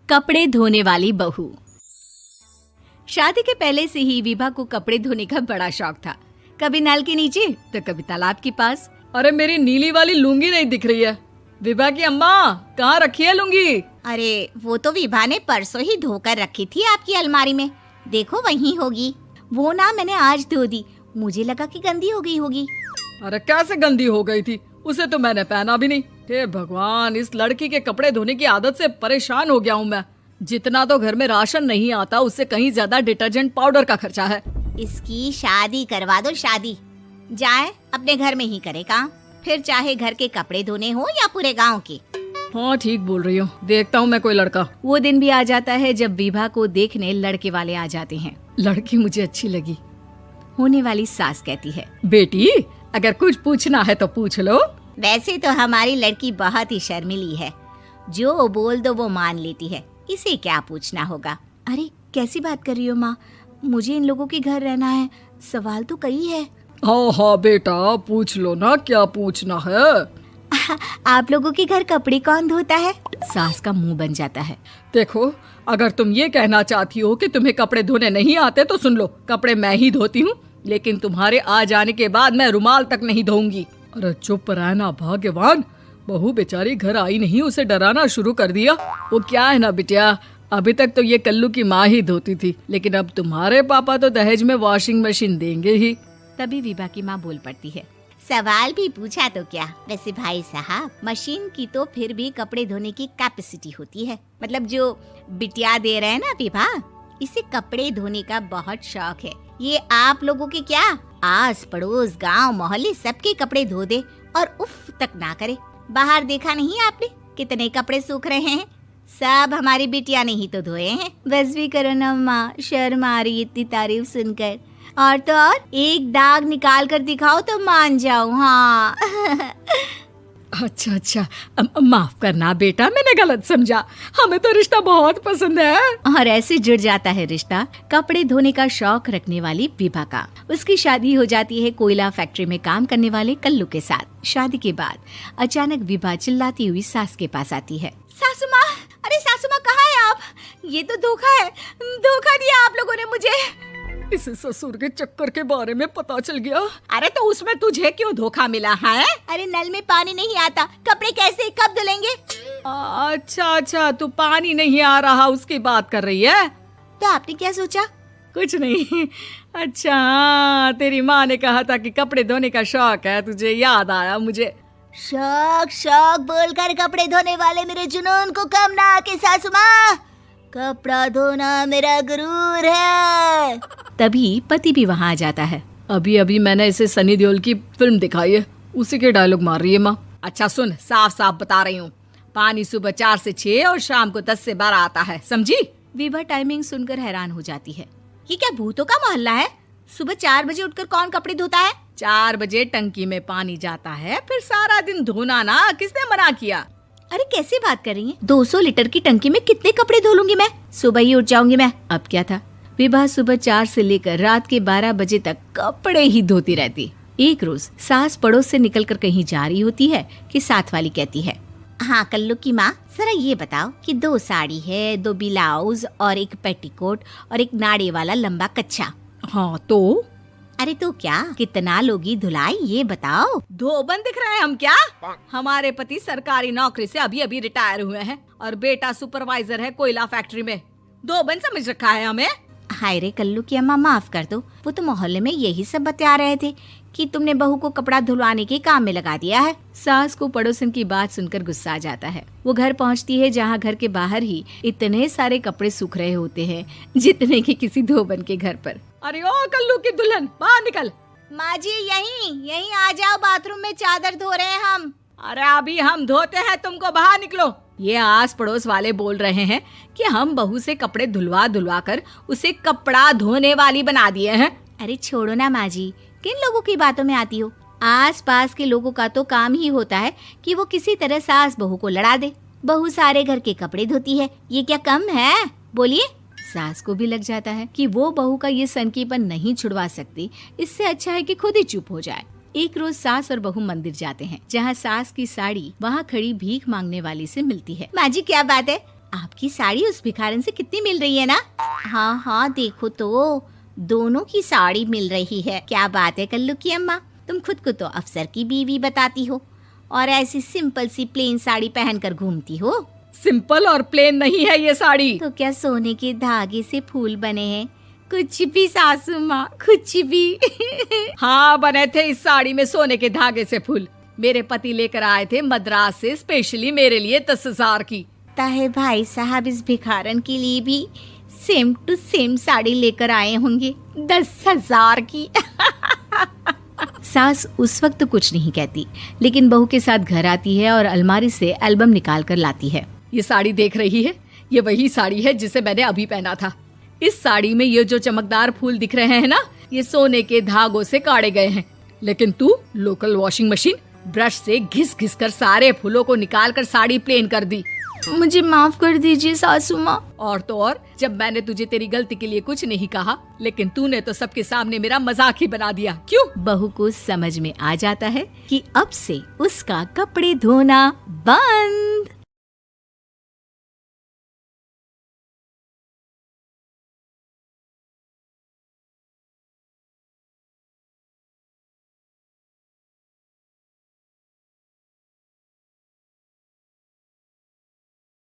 कपड़े धोने वाली बहू। शादी के पहले से ही विभा को कपड़े धोने का बड़ा शौक था। कभी नल के नीचे तो कभी तालाब के पास। अरे मेरी नीली वाली लुंगी नहीं दिख रही है। विभा की अम्मा, कहाँ रखी है लुंगी? अरे वो तो विभा ने परसों ही धोकर रखी थी आपकी अलमारी में, देखो वहीं होगी। वो ना मैंने आज धो दी, मुझे लगा कि गंदी हो गई होगी। अरे कैसे गंदी हो गई थी? उसे तो मैंने पहना भी नहीं। हे भगवान, इस लड़की के कपड़े धोने की आदत से परेशान हो गया हूँ मैं। जितना तो घर में राशन नहीं आता, उससे कहीं ज्यादा डिटर्जेंट पाउडर का खर्चा है। इसकी शादी करवा दो, शादी जाए अपने घर में ही करे काम, फिर चाहे घर के कपड़े धोने हो या पूरे गांव के। हाँ ठीक बोल रही हूँ, देखता हूँ मैं कोई लड़का। वो दिन भी आ जाता है जब विभा को देखने लड़के वाले आ जाते हैं। लड़की मुझे अच्छी लगी। होने वाली सास कहती है, बेटी अगर कुछ पूछना है तो पूछ लो। वैसे तो हमारी लड़की बहुत ही शर्मीली है, जो बोल दो वो मान लेती है, इसे क्या पूछना होगा। अरे कैसी बात कर रही हो माँ, मुझे इन लोगों के घर रहना है, सवाल तो कई है। हाँ हाँ बेटा, पूछ लो ना, क्या पूछना है। आप लोगों के घर कपड़े कौन धोता है? सास का मुंह बन जाता है। देखो, अगर तुम ये कहना चाहती हो कि तुम्हें कपड़े धोने नहीं आते तो सुन लो, कपड़े मैं ही धोती हूँ, लेकिन तुम्हारे आ जाने के बाद मैं रुमाल तक नहीं धोऊंगी। अरे चुप रहना भाग्यवान, बहू बेचारी घर आई नहीं, उसे डराना शुरू कर दिया। वो क्या है ना बिटिया, अभी तक तो ये कल्लू की माँ ही धोती थी, लेकिन अब तुम्हारे पापा तो दहेज में वॉशिंग मशीन देंगे ही। तभी विभा की माँ बोल पड़ती है, सवाल भी पूछा तो क्या। वैसे भाई साहब, मशीन की तो फिर भी कपड़े धोने की कैपेसिटी होती है। मतलब जो बिटिया दे रहे हैं ना विभा, इसे कपड़े धोने का बहुत शौक है। ये आप लोगों के क्या, आस पड़ोस गांव मोहल्ले सबके कपड़े धो दे और उफ तक ना करे। बाहर देखा नहीं आपने कितने कपड़े सूख रहे हैं? सब हमारी बिटिया ने ही तो धोए हैं। बस भी करो ना माँ, शर्म आ रही इतनी तारीफ सुनकर। और तो और एक दाग निकाल कर दिखाओ तो मान जाऊं। हाँ अच्छा, माफ करना बेटा, मैंने गलत समझा। हमें तो रिश्ता बहुत पसंद है। और ऐसे जुड़ जाता है रिश्ता कपड़े धोने का शौक रखने वाली विभा का। उसकी शादी हो जाती है कोयला फैक्ट्री में काम करने वाले कल्लू के साथ। शादी के बाद अचानक विभा चिल्लाती हुई सास के पास आती है। सासू माँ, अरे सासू माँ कहाँ है आप? ये तो धोखा है, धोखा दिया आप लोगों ने मुझे। इसे ससुर के चक्कर के बारे में पता चल गया। अरे तो उसमें तुझे क्यों धोखा मिला है? अरे नल में पानी नहीं आता, कपड़े कैसे कब धुलेंगे? अच्छा, तू पानी नहीं आ रहा उसकी बात कर रही है। तो आपने क्या सोचा? कुछ नहीं। अच्छा, तेरी माँ ने कहा था कि कपड़े धोने का शौक है तुझे, याद आया मुझे। शौक बोलकर कपड़े धोने वाले मेरे जुनून को कम ना आके सासू माँ, कपड़ा धोना मेरा गुरूर है। तभी पति भी वहाँ आ जाता है। अभी मैंने इसे सनी देओल की फिल्म दिखाई है, उसी के डायलॉग मार रही है माँ। अच्छा सुन, साफ साफ बता रही हूँ, पानी सुबह 4 से 6 और शाम को 10 से 12 आता है, समझी? विभा टाइमिंग सुनकर हैरान हो जाती है। ये क्या भूतों का मोहल्ला है? सुबह 4 बजे उठकर कौन कपड़े धोता है? 4 बजे टंकी में पानी जाता है, फिर सारा दिन धोना ना, किसने मना किया? अरे कैसी बात कर रही हैं? 200 लीटर की टंकी में कितने कपड़े धो लूंगी मैं? सुबह ही उठ जाऊंगी मैं। अब क्या था, विभा सुबह 4 से लेकर रात के 12 बजे तक कपड़े ही धोती रहती। एक रोज सास पड़ोस से निकलकर कहीं जा रही होती है कि साथ वाली कहती है, हाँ कल्लू की माँ, जरा ये बताओ कि 2 साड़ी है, 2 ब्लाउज और एक पेटीकोट और एक नाड़े वाला लंबा कच्छा। हाँ तो? अरे तो क्या, कितना लोगी धुलाई ये बताओ। धोबन दिख रहे हैं हम क्या? हमारे पति सरकारी नौकरी से अभी रिटायर हुए हैं और बेटा सुपरवाइजर है कोयला फैक्ट्री में। धोबन समझ रखा है हमें? हाय रे कल्लू की अम्मा, माफ कर दो, वो तो मोहल्ले में यही सब बता रहे थे कि तुमने बहू को कपड़ा धुलवाने के काम में लगा दिया है। सास को पड़ोसन की बात सुनकर गुस्सा आ जाता है। वो घर पहुंचती है जहां घर के बाहर ही इतने सारे कपड़े सूख रहे होते हैं जितने कि किसी धोबन के घर पर। अरे ओ कल्लू की दुल्हन, बाहर निकल। माँ जी यहीं आ जाओ, बाथरूम में चादर धो रहे हैं हम। अरे अभी हम धोते हैं, तुमको बाहर निकलो। ये आस पड़ोस वाले बोल रहे हैं कि हम बहू से कपड़े धुलवा कर उसे कपड़ा धोने वाली बना दिए हैं। अरे छोड़ो ना माँ जी, किन लोगों की बातों में आती हो? आस पास के लोगों का तो काम ही होता है कि वो किसी तरह सास बहू को लड़ा दे। बहू सारे घर के कपड़े धोती है, ये क्या कम है? बोलिए। सास को भी लग जाता है कि वो बहू का ये सनकीपन नहीं छुड़वा सकती, इससे अच्छा है कि खुद ही चुप हो जाए। एक रोज सास और बहू मंदिर जाते हैं, जहाँ सास की साड़ी वहाँ खड़ी भीख मांगने वाली से मिलती है। माँ जी क्या बात है, आपकी साड़ी उस भिखारन से कितनी मिल रही है ना? हाँ हाँ देखो तो, दोनों की साड़ी मिल रही है। क्या बात है कल्लू की अम्मा, तुम खुद को तो अफसर की बीवी बताती हो और ऐसी सिंपल सी प्लेन साड़ी पहनकर घूमती हो। सिंपल और प्लेन नहीं है ये साड़ी। तो क्या सोने के धागे से फूल बने हैं? कुछ भी सासू माँ, कुछ भी। हाँ बने थे इस साड़ी में सोने के धागे से फूल। मेरे पति लेकर आए थे मद्रास से स्पेशली मेरे लिए 10,000 की। ताहे भाई साहब इस भिखारन के लिए भी सेम टू सेम साड़ी लेकर आए होंगे 10,000 की। सास उस वक्त तो कुछ नहीं कहती, लेकिन बहू के साथ घर आती है और अलमारी से एल्बम निकाल कर लाती है। ये साड़ी देख रही है, ये वही साड़ी है जिसे मैंने अभी पहना था। इस साड़ी में ये जो चमकदार फूल दिख रहे हैं ना, ये सोने के धागों से काढ़े गए हैं। लेकिन तू लोकल वॉशिंग मशीन ब्रश से घिस घिस कर सारे फूलों को निकाल कर साड़ी प्लेन कर दी। मुझे माफ कर दीजिए सासू माँ। और तो और, जब मैंने तुझे तेरी गलती के लिए कुछ नहीं कहा, लेकिन तूने तो सबके सामने मेरा मजाक ही बना दिया। क्यों? बहू को समझ में आ जाता है कि अब से उसका कपड़े धोना बंद।